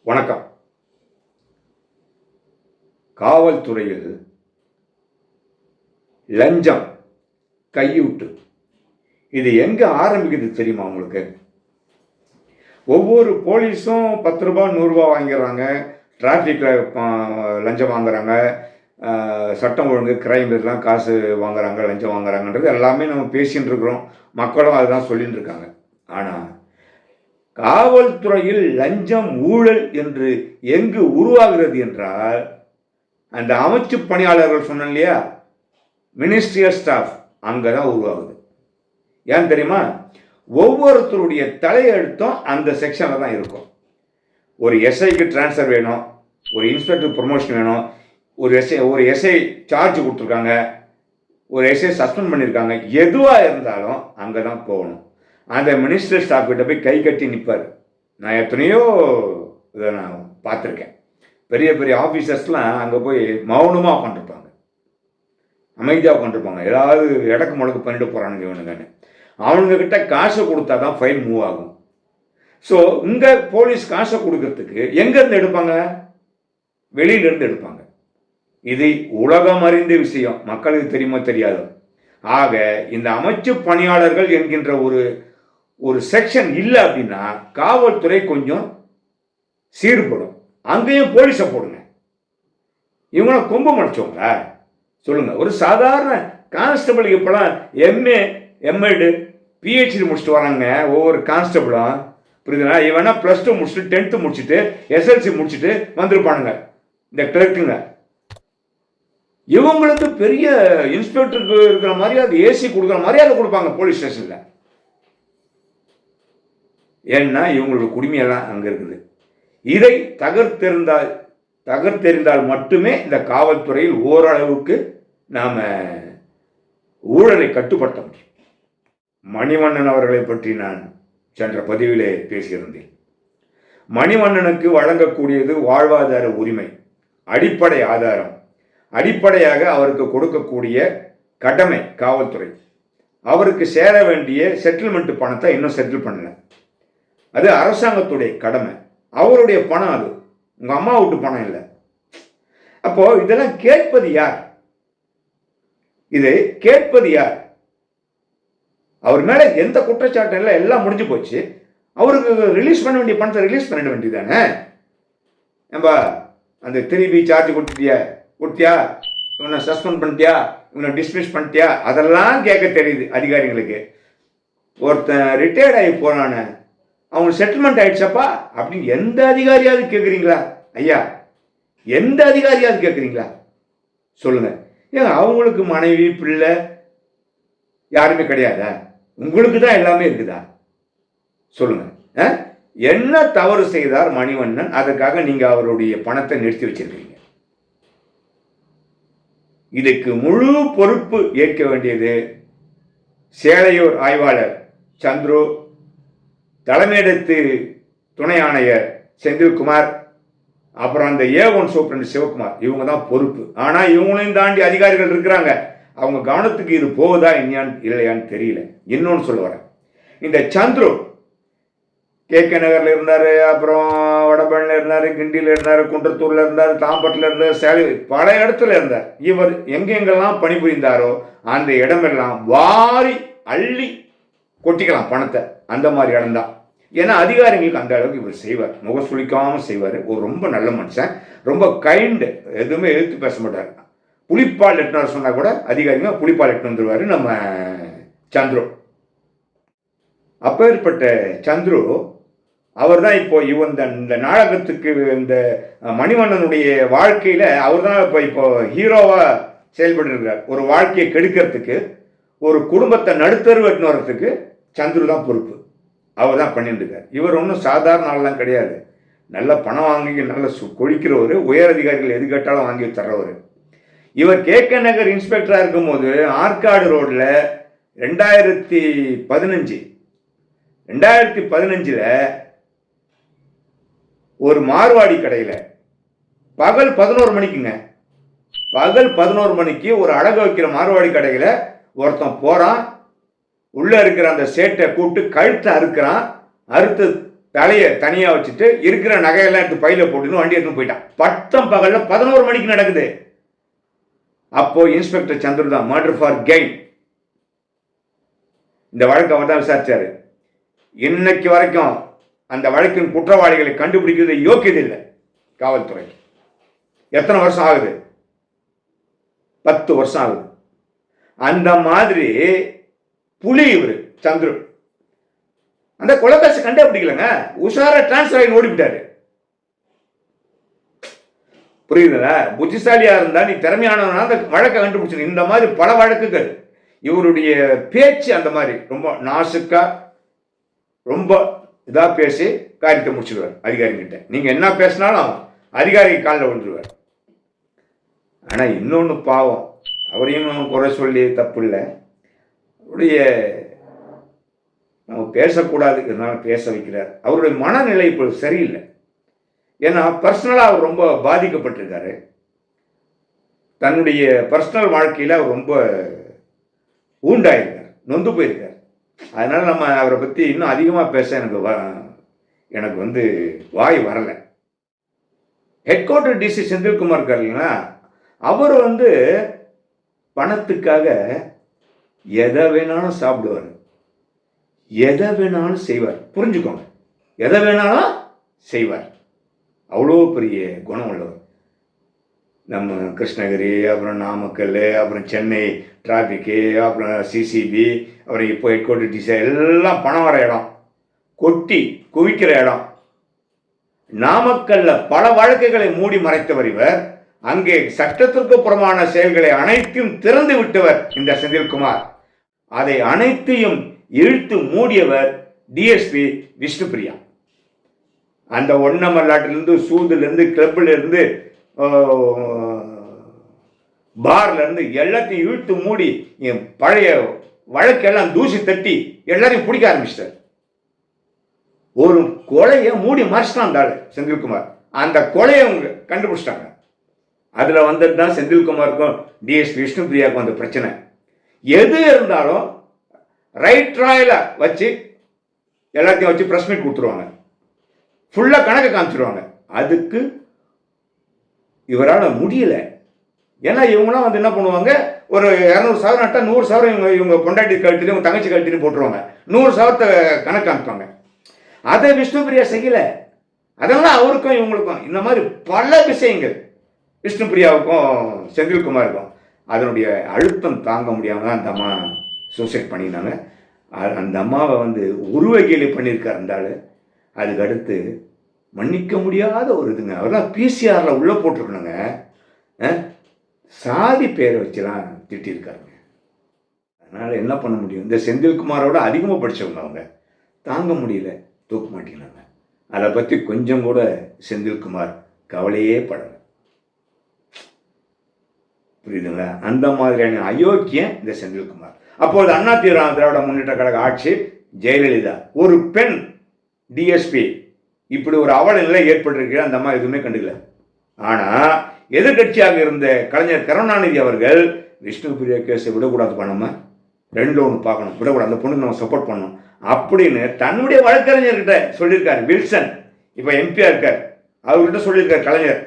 வணக்கம். காவல்துறையில் லஞ்சம், கையூட்டு இது எங்கே ஆரம்பிக்குது தெரியுமா உங்களுக்கு? ஒவ்வொரு போலீஸும் 10 ரூபா 100 ரூபா வாங்கிடுறாங்க, டிராஃபிக்கில் லஞ்சம் வாங்குறாங்க, சட்டம் ஒழுங்கு கிரைம் இதெல்லாம் காசு வாங்குறாங்க, லஞ்சம் வாங்குறாங்கன்றது எல்லாமே நம்ம பேசின்னு இருக்கிறோம். மக்களும் அதுதான் சொல்லின்னு இருக்காங்க. ஆனால் காவல்துறையில் லஞ்சம், ஊழல் என்று எங்கு உருவாகிறது என்றால், அந்த அமைச்சு பணியாளர்கள் சொன்னேன் இல்லையா, மினிஸ்ட்ரியல் ஸ்டாஃப், அங்கே தான் உருவாகுது. ஏன் தெரியுமா? ஒவ்வொருத்தருடைய தலையெழுத்தும் அந்த செக்ஷனில் தான் இருக்கும். ஒரு எஸ்ஐக்கு டிரான்ஸ்ஃபர் வேணும், ஒரு இன்ஸ்பெக்டர் ப்ரொமோஷன் வேணும், ஒரு எஸ்ஐ சார்ஜ் கொடுத்துருக்காங்க, ஒரு எஸ்ஐ சஸ்பெண்ட் பண்ணியிருக்காங்க, எதுவாக இருந்தாலும் அங்கே தான் போகணும். அந்த மினிஸ்டர் ஸ்டாஃப் கிட்ட போய் கை கட்டி நிற்பார். நான் எத்தனையோ இதை நான் பார்த்துருக்கேன். பெரிய பெரிய ஆஃபீஸர்ஸ்லாம் அங்கே போய் மௌனமாக உட்காந்துருப்பாங்க, அமைதியாக உட்காந்துருப்பாங்க. ஏதாவது இடக்கு முடக்கு பண்ணிட்டு போகிறானுங்க இவனுங்கன்னு. அவனுங்கக்கிட்ட காசை கொடுத்தா தான் ஃபைல் மூவ் ஆகும். ஸோ இங்கே போலீஸ் காசை கொடுக்கறதுக்கு எங்கேருந்து எடுப்பாங்க? வெளியிலேருந்து எடுப்பாங்க. இது உலகம் அறிந்த விஷயம், மக்களுக்கு தெரியுமோ தெரியாது. ஆக இந்த அமைச்சு பணியாளர்கள் என்கின்ற ஒரு செக்ஷன் இல்லை அப்படின்னா காவல்துறை கொஞ்சம் சீர்படும். அங்கேயும் போலீஸை போடுங்க. இவங்கள கொம்பு மடிச்சவங்களா சொல்லுங்க. ஒரு சாதாரண கான்ஸ்டபிள் இப்போலாம் எம்எட் பிஹெச்டி முடிச்சுட்டு வராங்க ஒவ்வொரு கான்ஸ்டபிளும், புரியுதுங்களா? இவனா +2 முடிச்சுட்டு 10th முடிச்சுட்டு எஸ்எல்சி முடிச்சுட்டு வந்திருப்பானுங்க இந்த கிளர்க்குங்க. இவங்களுக்கு பெரிய இன்ஸ்பெக்டருக்கு இருக்கிற மரியாதை, ஏசி கொடுக்குற மரியாதை கொடுப்பாங்க போலீஸ் ஸ்டேஷனில். ஏன்னா இவங்களோட குடிமையெல்லாம் அங்கே இருக்குது. இதை தகர்த்தெறிந்தால் மட்டுமே இந்த காவல்துறையில் ஓரளவுக்கு நாம் ஊழலை கட்டுப்படுத்த முடியும். மணிவண்ணன் அவர்களை பற்றி நான் சென்ற பதிவிலே பேசியிருந்தேன். மணிவண்ணனுக்கு வழங்கக்கூடியது வாழ்வாதார உரிமை, அடிப்படை ஆதாரம், அடிப்படையாக அவருக்கு கொடுக்கக்கூடிய கடமை காவல்துறை. அவருக்கு சேர வேண்டிய செட்டில்மெண்ட் பணத்தை இன்னும் செட்டில் பண்ணல. அது அரசாங்கத்துடைய கடமை, அவருடைய பணம், அது உங்க அம்மா வீட்டு பணம் இல்லை. அப்போ இதெல்லாம் கேட்பது யார்? இதை கேட்பது யார்? அவர் மேல எந்த குற்றச்சாட்டும் இல்லை, எல்லாம் முடிஞ்சு போச்சு. அவருக்கு ரிலீஸ் பண்ண வேண்டிய பணத்தை ரிலீஸ் பண்ண வேண்டியதானே? ஏன்பா அந்த திருப்பி சார்ஜ் கொடுத்தியா, இவனை சஸ்பெண்ட் பண்ணிட்டியா, இவனை டிஸ்மிஸ் பண்ணிட்டியா, அதெல்லாம் கேட்க தெரியுது அதிகாரிகளுக்கு. ஒருத்தன் ரிட்டையர்ட் ஆகி போனானே, அவங்க செட்டில்மெண்ட் ஆயிடுச்சப்பா அப்படின்னு எந்த அதிகாரியாவது கேட்குறீங்களா? ஐயா, எந்த அதிகாரியாவது கேட்குறீங்களா? சொல்லுங்க. ஏங்க அவங்களுக்கு மனைவி பிள்ளை யாருமே கிடையாதா? உங்களுக்கு தான் எல்லாமே இருக்குதா? சொல்லுங்க. என்ன தவறு செய்தார் மணிவண்ணன்? அதுக்காக நீங்க அவருடைய பணத்தை நிறுத்தி வச்சிருக்கீங்க. இதுக்கு முழு பொறுப்பு ஏற்க வேண்டியது சேலையூர் ஆய்வாளர் சந்துரு, தலைமையிடத்து துணை ஆணையர் செந்தில்குமார், அப்புறம் அந்த A1 சூப்பரண்ட் சிவகுமார். இவங்க தான் பொறுப்பு. ஆனால் இவங்களையும் தாண்டி அதிகாரிகள் இருக்கிறாங்க. அவங்க கவனத்துக்கு இது போகுதா இல்லையான்னு தெரியல. இன்னொன்று சொல்ல வரேன். இந்த சந்துரு KK நகரில் இருந்தார், அப்புறம் வடபழனியில் இருந்தார், கிண்டியில் இருந்தார், குன்றத்தூரில் இருந்தார், தாம்பரத்தில் இருந்தார், சேலை, பல இடத்துல இருந்தார். இவர் எங்கெங்கெல்லாம் பணிபுரிந்தாரோ அந்த இடமெல்லாம் வாரி அள்ளி கொட்டிக்கலாம் பணத்தை. அந்த மாதிரி இடம்தான். ஏன்னா அதிகாரிகளுக்கு அந்த அளவுக்கு இவர் செய்வார், முகம் சுளிக்காமல் செய்வார். ஒரு ரொம்ப நல்ல மனுஷன், ரொம்ப கைண்டு, எதுவுமே எழுத்து பேச மாட்டார். புளிப்பால் எட்டுனார் சொன்னால் கூட அதிகாரிங்க புளிப்பால் எட்டு வந்துடுவார் நம்ம சந்துரு. அப்பேற்பட்ட சந்துரு அவர் தான் இப்போ இந்த நாடகத்துக்கு, இந்த மணிவண்ணனுடைய வாழ்க்கையில் அவர் தான் இப்போ ஹீரோவாக செயல்பட்டு இருக்கிறார். ஒரு வாழ்க்கையை கெடுக்கிறதுக்கு, ஒரு குடும்பத்தை நடுத்தரு வெட்டின்னு வர்றதுக்கு சந்துரு தான் பொறுப்பு. அவர் தான் பண்ணிட்டு இருக்கார். இவர் ஒன்றும் சாதாரண ஆள்லாம் கிடையாது. நல்ல பணம் வாங்கி நல்ல கொழிக்கிறவர், உயர் அதிகாரிகள் எது கேட்டாலும் வாங்கி தர்றவர். இவர் KK நகர் இன்ஸ்பெக்டராக இருக்கும்போது ஆற்காடு ரோடில் 2015 ஒரு மார்வாடி கடையில் பகல் 11 மணிக்குங்க, பகல் 11 மணிக்கு ஒரு அடகு வைக்கிற மார்வாடி கடையில் ஒருத்தன் போகிறான். உள்ளே இருக்கிற அந்த சேட்டை கூப்பிட்டு கழுத்தை அறுக்கிறான். அறுத்து தலையை தனியாக வச்சுட்டு இருக்கிற நகையெல்லாம் எடுத்து பையில போட்டுன்னு வண்டி எடுத்துன்னு போயிட்டான். பட்டம் பகலில் 11 மணிக்கு நடக்குது. அப்போ இன்ஸ்பெக்டர் சந்துரு தான் மர்டர் ஃபார் கெயின். இந்த வழக்கு அவர் தான் விசாரிச்சாரு. இன்னைக்கு வரைக்கும் அந்த வழக்கின் குற்றவாளிகளை கண்டுபிடிக்கிறது யோக்கியது இல்லை காவல்துறைக்கு. எத்தனை வருஷம் ஆகுது? 10 வருஷம் ஆகுது. அந்த மாதிரி புலி இவர் சந்துரு. அந்த கொலைகாசு கண்டே பிடிக்கலங்க, உஷாரா டிரான்ஸ்ஃபர் ஆகி ஓடிவிட்டாரு. புரியுதுங்களா? புத்திசாலியா இருந்தா, நீ திறமையானவனா அந்த வழக்கை கண்டுபிடிச்சிரு. இந்த மாதிரி பல வழக்குகள். இவருடைய பேச்சு அந்த மாதிரி ரொம்ப நாசுக்கா, ரொம்ப இதா பேசி காரியத்தை முடிச்சிடுவார் அதிகாரிகிட்ட. நீங்க என்ன பேசினாலும் அதிகாரி காலில் விழுந்துருவார். ஆனா இன்னொன்னு பாவம், அவரையும் குறை சொல்லி தப்பு இல்லை. அவருடைய நம்ம பேசக்கூடாது, இருந்தாலும் பேச வைக்கிறார். அவருடைய மனநிலை இப்போ சரியில்லை. ஏன்னா பர்சனலாக அவர் ரொம்ப பாதிக்கப்பட்டிருக்காரு. தன்னுடைய பர்சனல் வாழ்க்கையில் அவர் ரொம்ப ஊண்டாயிருக்கார், நொந்து போயிருக்கார். அதனால நம்ம அவரை பற்றி இன்னும் அதிகமாக பேச எனக்கு வாய் வரலை. ஹெட் குவார்ட்டர் டிசி செந்தில்குமார் இருக்கார் இல்லைங்களா, அவர் பணத்துக்காக எதை வேணாலும் சாப்பிடுவார், எதை வேணாலும் செய்வார். புரிஞ்சுக்கோங்க, எதை வேணாலும் செய்வார். அவ்வளோ பெரிய குணம் உள்ளவர். நம்ம கிருஷ்ணகிரி, அப்புறம் நாமக்கல், அப்புறம் சென்னை டிராஃபிக்கு, அப்புறம் சிசிபி, அப்புறம் இப்போ ஹெட் குவார்ட்டர் டிசி எல்லாம் பணம் வர இடம், கொட்டி குவிக்கிற இடம். நாமக்கல்ல பல வழக்குகளை மூடி மறைத்தவர் இவர். அங்கே சட்டத்திற்கு புறமான செயல்களை அனைத்தையும் திறந்து விட்டவர் இந்த செந்தில்குமார். அதை அனைத்தையும் இழுத்து மூடியவர் டிஎஸ்பி விஷ்ணுபிரியா. அந்த ஒன்னமல்லாட்டிலிருந்து, சூதுலேருந்து, கிளப்பிலிருந்து, பார்லேருந்து எல்லாத்தையும் இழுத்து மூடி என் பழைய வழக்கெல்லாம் தூசி தட்டி எல்லாரையும் பிடிக்க ஆரம்பிச்சிட்டார். ஒரு கொலையை மூடி மறைச்சிட்டான் அந்த ஆளு செந்தில்குமார். அந்த கொலையை அவங்க கண்டுபிடிச்சிட்டாங்க. அதில் வந்தது தான் செந்தில்குமாருக்கும் டிஎஸ்பி விஷ்ணுபிரியாவுக்கும் அந்த பிரச்சனை. எது இருந்தாலும் ரைட் ட்ராயில் வச்சு எல்லாத்தையும் வச்சு ப்ரெஸ் மீட் கொடுத்துருவாங்க, ஃபுல்லாக கணக்கு காமிச்சிருவாங்க. அதுக்கு இவரால் முடியல. ஏன்னா இவங்களாம் என்ன பண்ணுவாங்க, ஒரு 200,000 நட்டா 100,000 இவங்க பொண்டாட்டி கழுத்துலையும் இவங்க தங்கச்சி கழுத்துலையும் போட்டுருவாங்க. 100,000 கணக்கு காமிப்பாங்க. அதை விஷ்ணுபிரியா செய்யலை. அதெல்லாம் அவருக்கும் இவங்களுக்கும் இந்த மாதிரி பல விஷயங்கள் விஷ்ணுபிரியாவுக்கும் செந்தில்குமாருக்கும் அதனுடைய அழுத்தம் தாங்க முடியாமல் அந்த அம்மா சூசைட் பண்ணினாங்க. அந்த அம்மாவை உருவகையிலே பண்ணியிருக்கார் அந்த ஆள். அதுக்கு அடுத்து மன்னிக்க முடியாத ஒரு இதுங்க. அவர்லாம் பிசிஆரில் உள்ளே போட்டிருக்கணுங்க. சாதி பேரை வச்சுலாம் திட்டிருக்காருங்க. அதனால் என்ன பண்ண முடியும்? இந்த செந்தில்குமாரோட அதிகமாக படித்தவங்க அவங்க தாங்க முடியல, தூக்க மாட்டேங்கிறாங்க. அதை பற்றி கொஞ்சம் கூட செந்தில்குமார் கவலையே படலை. புரியுதுங்களா? அந்த மாதிரியான அயோக்கியம் இந்த செந்தில்குமார். அப்போது அண்ணா திராவிட முன்னேற்ற கழக ஆட்சி, ஜெயலலிதா, ஒரு பெண் டிஎஸ்பி, இப்படி ஒரு அவல நிலை ஏற்பட்டிருக்கிற அந்த அம்மா எதுவுமே கண்டுக்கல. ஆனால் எதிர்கட்சியாக இருந்த கலைஞர் கருணாநிதி அவர்கள் விஷ்ணுபிரியா கேஸை விடக்கூடாது, நம்ம 2-1 பார்க்கணும், விடக்கூடாது, அந்த பொண்ணுக்கு நம்ம சப்போர்ட் பண்ணணும் அப்படின்னு தன்னுடைய வழக்கறிஞர்கிட்ட சொல்லியிருக்காரு. வில்சன் இப்போ எம்பியா இருக்கார், அவர்கிட்ட சொல்லியிருக்கார் கலைஞர்.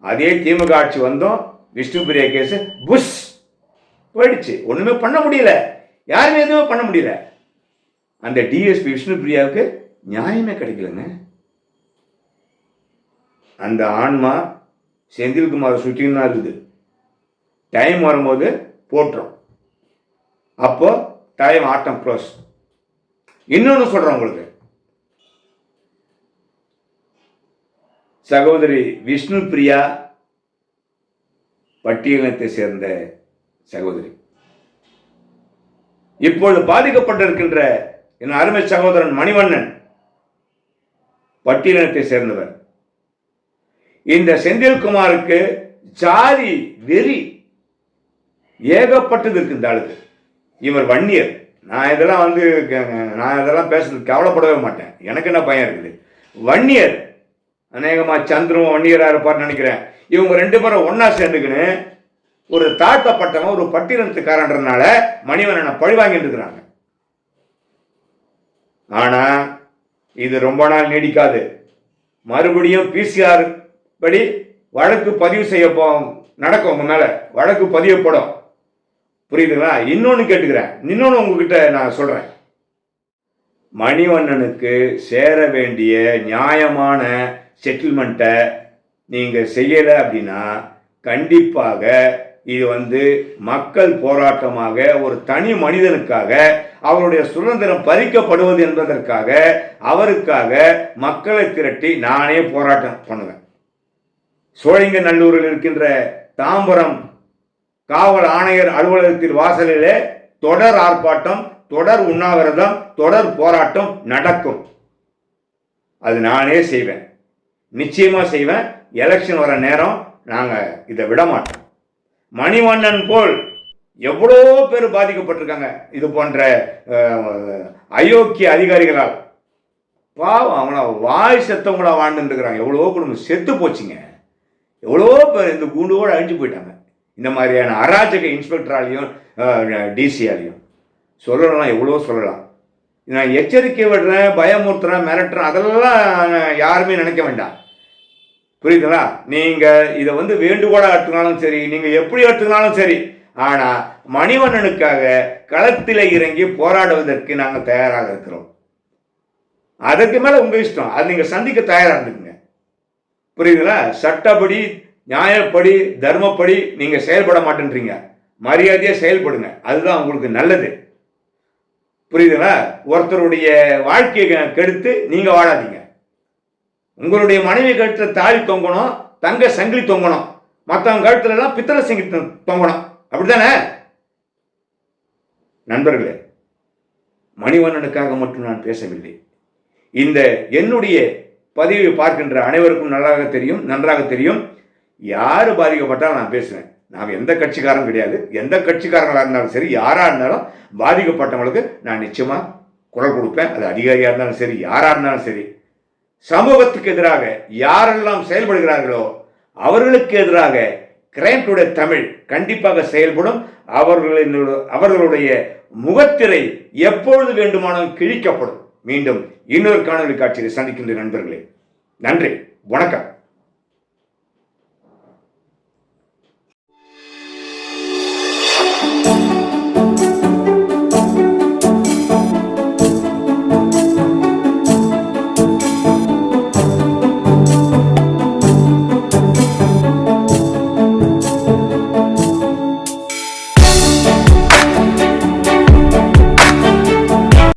அதே திமுக ஆட்சி வந்தோம், விஷ்ணுபிரியா கேஸ் புஷ் போயிடுச்சு. ஒன்றுமே பண்ண முடியல, யாருமே எதுவுமே பண்ண முடியல. அந்த டிஎஸ்பி விஷ்ணுபிரியாவுக்கு நியாயமே கிடைக்கலங்க. அந்த ஆன்மா செந்தில்குமார் சுற்றின்னு தான் இருக்குது. டைம் வரும்போது போட்டுரும். அப்போ டைம் ஆட்டம் க்ளோஸ். இன்னொன்று சொல்கிறேன் உங்களுக்கு, சகோதரி விஷ்ணுபிரியா பட்டியலினத்தை சேர்ந்த சகோதரி. இப்பொழுது பாதிக்கப்பட்டிருக்கின்ற என் அருமை சகோதரன் மணிவண்ணன் பட்டியலினத்தை சேர்ந்தவர். இந்த செந்தில்குமாருக்கு ஜாதி வெறி ஏகப்பட்டது இருக்கு இந்த ஆளுக்கு. இவர் வன்னியர். நான் இதெல்லாம் பேசுறதுக்கு கவலைப்படவே மாட்டேன். எனக்கு என்ன பயம் இருக்குது? வன்னியர், அநேகமா சந்திரன் வன்னியராக இருப்பார்னு நினைக்கிறேன். இவங்க 2 பேரும் ஒன்னா சேர்ந்துக்கின்னு ஒரு தாழ்த்தப்பட்டவன், ஒரு பட்டியலினத்துக்காரன்றதுனால மணிவண்ணனை பழி வாங்கிட்டு இருக்கிறாங்க. ஆனா இது ரொம்ப நாள் நீடிக்காது. மறுபடியும் பிசிஆர் படி வழக்கு பதிவு செய்ய நடக்கும். உங்க மேல வழக்கு பதியப்படும். புரியுதுங்களா? இன்னொன்று கேட்டுக்கிறேன், இன்னொன்று உங்ககிட்ட நான் சொல்றேன். மணிவண்ணனுக்கு சேர வேண்டிய நியாயமான செட்டில்மெண்ட்டை நீங்க செய்யல அப்படின்னா கண்டிப்பாக இது மக்கள் போராட்டமாக, ஒரு தனி மனிதனுக்காக அவருடைய சுதந்திரம் பறிக்கப்படுவது என்பதற்காக அவருக்காக மக்களை திரட்டி நானே போராட்டம் பண்ணுவேன். சோழிங்கநல்லூரில் இருக்கின்ற தாம்பரம் காவல் ஆணையர் அலுவலகத்தில் வாசலிலே தொடர் ஆர்ப்பாட்டம், தொடர் உண்ணாவிரதம், தொடர் போராட்டம் நடக்கும். அது நானே செய்வேன், நிச்சயமா செய்வேன். எலெக்ஷன் வர நேரம் நாங்க இதை விட மாட்டோம். மணிவண்ணன் போல் எவ்வளோ பேர் பாதிக்கப்பட்டிருக்காங்க இது போன்ற அயோக்கிய அதிகாரிகளால். பாவம், அவங்கள வாய் செத்தவங்களா வாழ்ந்துருக்கிறாங்க. எவ்வளோ குடும்பம் செத்து போச்சுங்க. எவ்வளோ பேர் இந்த கூண்டோடு அழிஞ்சு போயிட்டாங்க. இந்த மாதிரியான அராஜக இன்ஸ்பெக்டராலையும் டிசியாலையும் சொல்லலாம், எவ்வளோ சொல்லலாம். நான் எச்சரிக்கை விடுறேன், பயமுறுத்துறேன், மிரட்டுறேன், அதெல்லாம் யாருமே நினைக்க வேண்டாம். புரியுதுங்களா? நீங்கள் இதை வேண்டுகோளாக எடுத்துக்கினாலும் சரி, நீங்கள் எப்படி எடுத்துக்கினாலும் சரி, ஆனால் மணிவண்ணனுக்காக களத்தில் இறங்கி போராடுவதற்கு நாங்கள் தயாராக இருக்கிறோம். அதுக்கு மேலே உங்கள் இஷ்டம், அது நீங்கள் சந்திக்க தயாராக இருந்துக்குங்க. புரியுதுங்களா? சட்டப்படி, நியாயப்படி, தர்மப்படி நீங்கள் செயல்பட மாட்டேன்றீங்க. மரியாதையாக செயல்படுங்க, அதுதான் உங்களுக்கு நல்லது. புரியுதுங்களா? ஒருத்தருடைய வாழ்க்கையை கெடுத்து நீங்கள் வாழாதீங்க. உங்களுடைய மனைவி கழுத்தில் தாலி தொங்கணும், தங்க சங்கிலி தொங்கணும், மற்றவங்க கழுத்துல எல்லாம் பித்தளை சங்கிலி தொங்கணும். அப்படித்தானே நண்பர்களே? மணிவண்ணனுக்காக மட்டும் நான் பேசவில்லை. இந்த என்னுடைய பதிவை பார்க்கின்ற அனைவருக்கும் நன்றாக தெரியும் யார் பாதிக்கப்பட்டாலும் நான் பேசுவேன். நான் எந்த கட்சிக்காரன் கிடையாது. எந்த கட்சிக்காரங்களாக இருந்தாலும் சரி, யாராக இருந்தாலும் பாதிக்கப்பட்டவங்களுக்கு நான் நிச்சயமாக குரல் கொடுப்பேன். அது அதிகாரியாக இருந்தாலும் சரி, யாராக இருந்தாலும் சரி. சமூகத்துக்கு எதிராக யாரெல்லாம் செயல்படுகிறார்களோ அவர்களுக்கு எதிராக கிரைம் டுடே தமிழ் கண்டிப்பாக செயல்படும். அவர்களுடைய முகத்திரை எப்பொழுது வேண்டுமானாலும் கிழிக்கப்படும். மீண்டும் இன்னொரு காணொலி காட்சியை சந்திக்கின்ற நண்பர்களே, நன்றி, வணக்கம்.